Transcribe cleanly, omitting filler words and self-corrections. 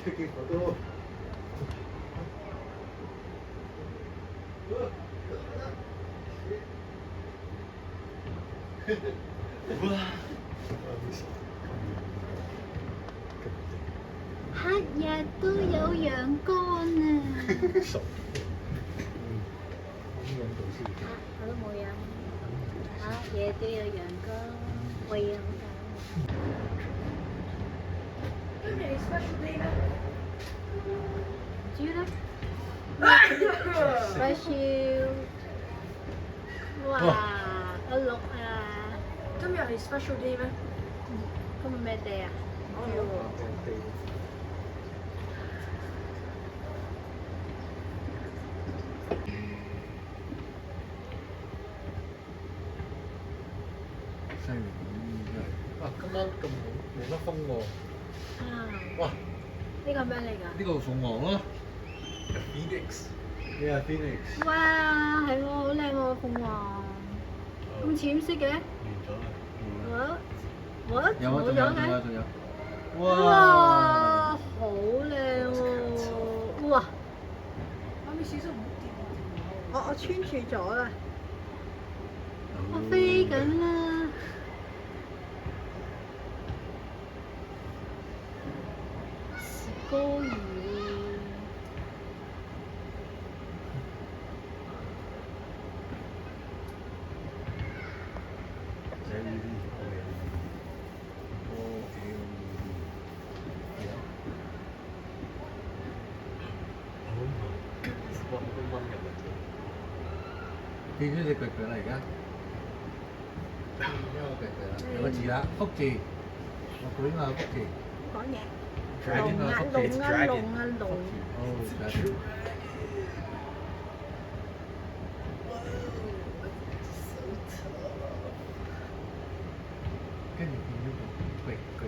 taking photo. Wow. 黑日都有陽光啊！熟。咁飲到先。我都冇飲。黑夜都有陽光，我飲緊。今日 special day 咩？唔知咧。special。哇！阿六啊！今日係 special day 咩？今日咩 day 啊？我唔知喎。犀利真係。哇！今晚咁好，冇乜風喎。啊！哇！呢個咩嚟㗎？呢個鳳凰咯。Phoenix。Yeah, Phoenix。哇！係喎，好靚喎鳳凰，咁淺色嘅。完咗啦。我有啊，冇咗嘅。仲有。哇！好靚喎！哇！媽咪小心唔好跌。我穿住咗啦，我飛緊啦！高爾。變咗隻腳腳啦而家，變咗個腳腳啦，有個字啦，福字，我估應該有福字。講嘢。Dragon 龍啊啊，福字。龍啊龍啊龍！哦，dragon。跟住變咗個龜龜。